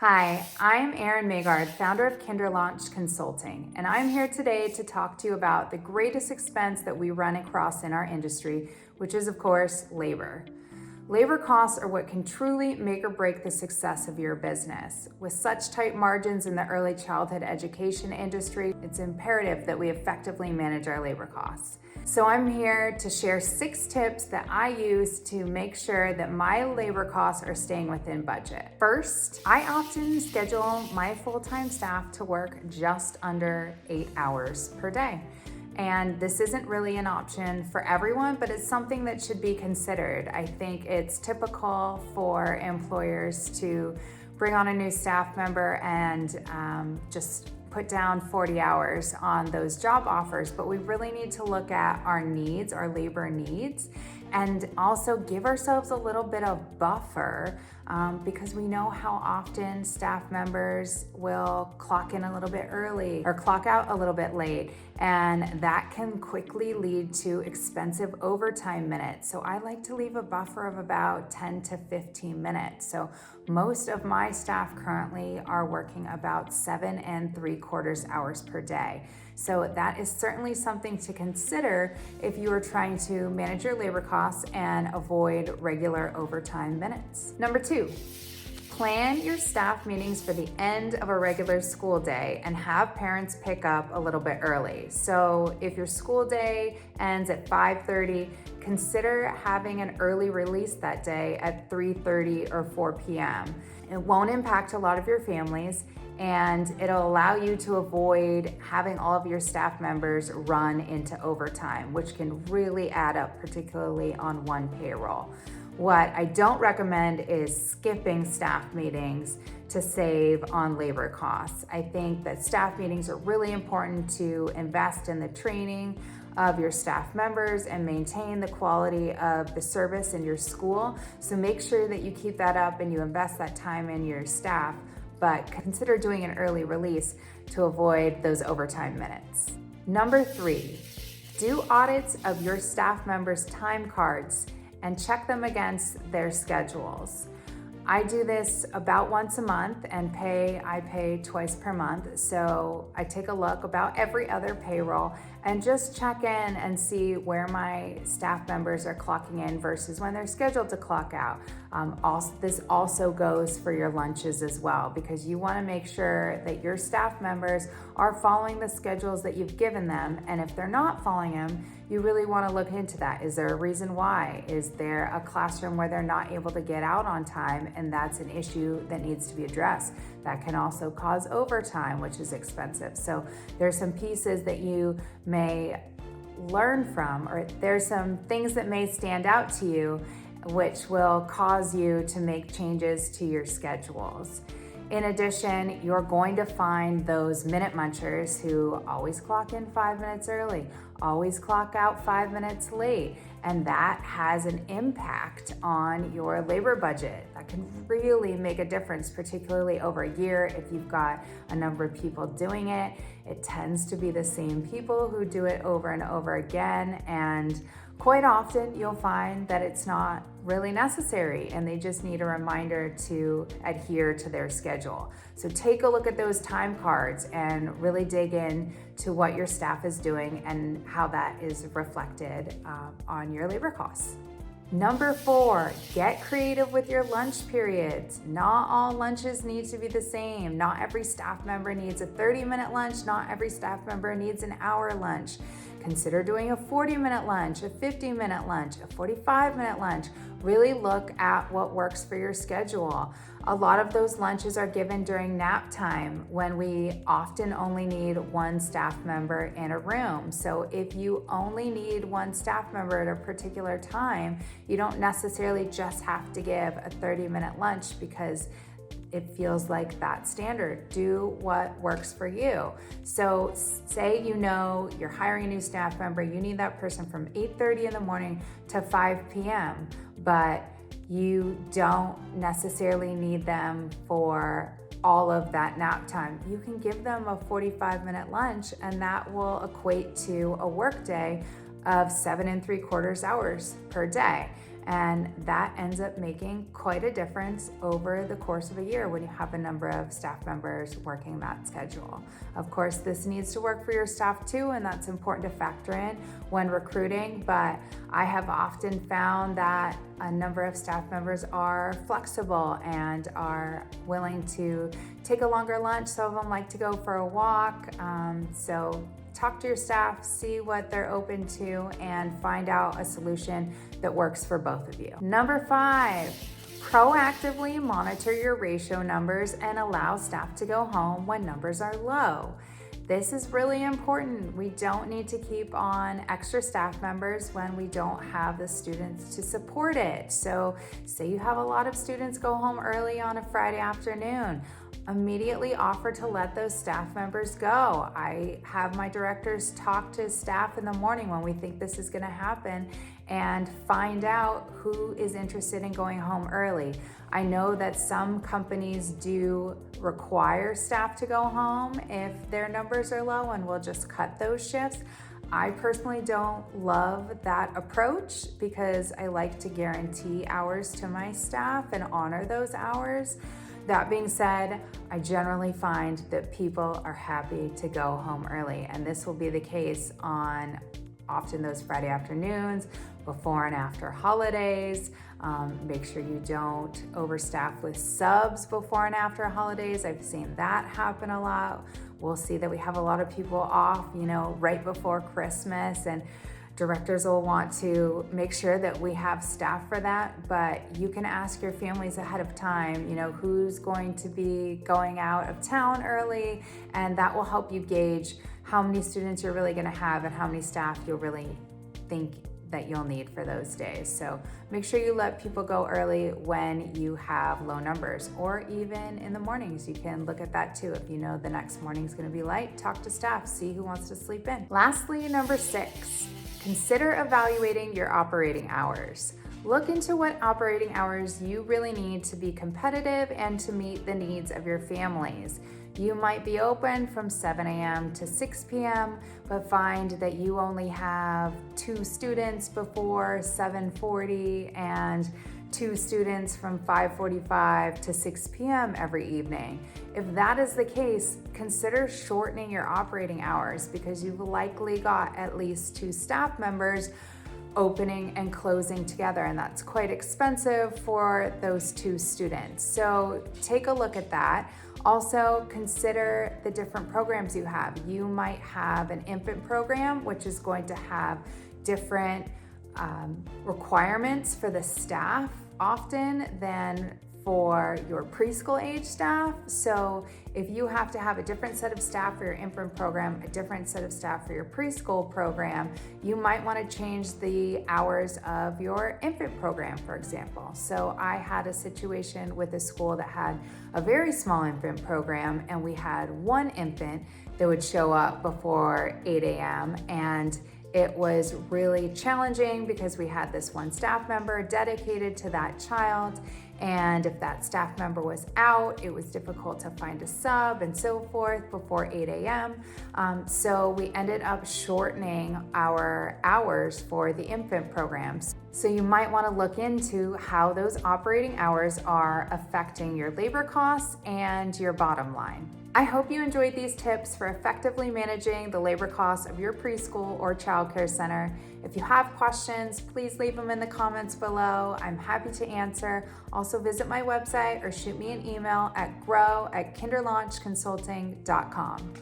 Hi, I'm Erin Magard, founder of Kinderlaunch Consulting, and I'm here today to talk to you about the greatest expense that we run across in our industry, which is, of course, labor. Labor costs are what can truly make or break the success of your business. With such tight margins in the early childhood education industry, it's imperative that we effectively manage our labor costs. So I'm here to share 6 tips that I use to make sure that my labor costs are staying within budget. First, I often schedule my full-time staff to work just under 8 hours per day. And this isn't really an option for everyone, but it's something that should be considered. I think it's typical for employers to bring on a new staff member and just put down 40 hours on those job offers, but we really need to look at our needs, our labor needs, and also give ourselves a little bit of buffer because we know how often staff members will clock in a little bit early or clock out a little bit late, and that can quickly lead to expensive overtime minutes. So I like to leave a buffer of about 10 to 15 minutes. So most of my staff currently are working about 7 3/4 hours per day. So that is certainly something to consider if you are trying to manage your labor costs and avoid regular overtime minutes. Number 2, plan your staff meetings for the end of a regular school day and have parents pick up a little bit early. So if your school day ends at 5:30, consider having an early release that day at 3:30 or 4 p.m. It won't impact a lot of your families, and it'll allow you to avoid having all of your staff members run into overtime, which can really add up, particularly on one payroll. What I don't recommend is skipping staff meetings to save on labor costs. I think that staff meetings are really important to invest in the training of your staff members and maintain the quality of the service in your school. So make sure that you keep that up and you invest that time in your staff, but consider doing an early release to avoid those overtime minutes. Number 3, do audits of your staff members' time cards and check them against their schedules. I do this about once a month and I pay twice per month. So I take a look about every other payroll and just check in and see where my staff members are clocking in versus when they're scheduled to clock out. This also goes for your lunches as well, because you want to make sure that your staff members are following the schedules that you've given them. And if they're not following them, you really want to look into that. Is there a reason why? Is there a classroom where they're not able to get out on time and that's an issue that needs to be addressed? That can also cause overtime, which is expensive. So there's some pieces that you may learn from, or there's some things that may stand out to you which will cause you to make changes to your schedules. In addition, you're going to find those minute munchers who always clock in 5 minutes early, always clock out 5 minutes late, and that has an impact on your labor budget. That can really make a difference, particularly over a year if you've got a number of people doing it. It tends to be the same people who do it over and over again, and quite often you'll find that it's not really necessary and they just need a reminder to adhere to their schedule. So take a look at those time cards and really dig in to what your staff is doing and how that is reflected on your labor costs. Number 4, get creative with your lunch periods. Not all lunches need to be the same. Not every staff member needs a 30-minute lunch. Not every staff member needs an hour lunch. Consider doing a 40-minute lunch, a 50-minute lunch, a 45-minute lunch. Really look at what works for your schedule. A lot of those lunches are given during nap time when we often only need one staff member in a room. So if you only need one staff member at a particular time, you don't necessarily just have to give a 30-minute lunch because it feels like that standard. Do what works for you. So say you're hiring a new staff member, you need that person from 8:30 in the morning to 5 p.m., but you don't necessarily need them for all of that nap time. You can give them a 45-minute lunch, and that will equate to a work day of 7 3/4 hours per day. And that ends up making quite a difference over the course of a year when you have a number of staff members working that schedule. Of course, this needs to work for your staff too, and that's important to factor in when recruiting, but I have often found that a number of staff members are flexible and are willing to take a longer lunch. Some of them like to go for a walk. So talk to your staff, see what they're open to, and find out a solution that works for both of you. Number 5, proactively monitor your ratio numbers and allow staff to go home when numbers are low. This is really important. We don't need to keep on extra staff members when we don't have the students to support it. So say you have a lot of students go home early on a Friday afternoon, immediately offer to let those staff members go. I have my directors talk to staff in the morning when we think this is going to happen and find out who is interested in going home early. I know that some companies do require staff to go home if their numbers are low, and we'll just cut those shifts. I personally don't love that approach because I like to guarantee hours to my staff and honor those hours. That being said, I generally find that people are happy to go home early, and this will be the case on often those Friday afternoons, before and after holidays. Make sure you don't overstaff with subs before and after holidays. I've seen that happen a lot. We'll see that we have a lot of people off, right before Christmas, and directors will want to make sure that we have staff for that, but you can ask your families ahead of time, who's going to be going out of town early, and that will help you gauge how many students you're really going to have and how many staff you'll really think that you'll need for those days. So make sure you let people go early when you have low numbers, or even in the mornings. You can look at that too. If you know the next morning's going to be light, talk to staff, see who wants to sleep in. Lastly, number 6, consider evaluating your operating hours. Look into what operating hours you really need to be competitive and to meet the needs of your families. You might be open from 7 a.m. to 6 p.m., but find that you only have 2 students before 7:40 and 2 students from 5:45 to 6 p.m. every evening. If that is the case, consider shortening your operating hours because you've likely got at least 2 staff members opening and closing together, and that's quite expensive for those 2 students. So take a look at that. Also, consider the different programs you have. You might have an infant program, which is going to have different requirements for the staff often than for your preschool age staff. So if you have to have a different set of staff for your infant program, a different set of staff for your preschool program, you might want to change the hours of your infant program, for example. So I had a situation with a school that had a very small infant program, and we had one infant that would show up before 8 a.m. and it was really challenging because we had this one staff member dedicated to that child, and if that staff member was out, it was difficult to find a sub and so forth before 8 a.m. So we ended up shortening our hours for the infant programs. So you might want to look into how those operating hours are affecting your labor costs and your bottom line. I hope you enjoyed these tips for effectively managing the labor costs of your preschool or childcare center. If you have questions, please leave them in the comments below. I'm happy to answer. Also visit my website or shoot me an email at grow@kinderlaunchconsulting.com.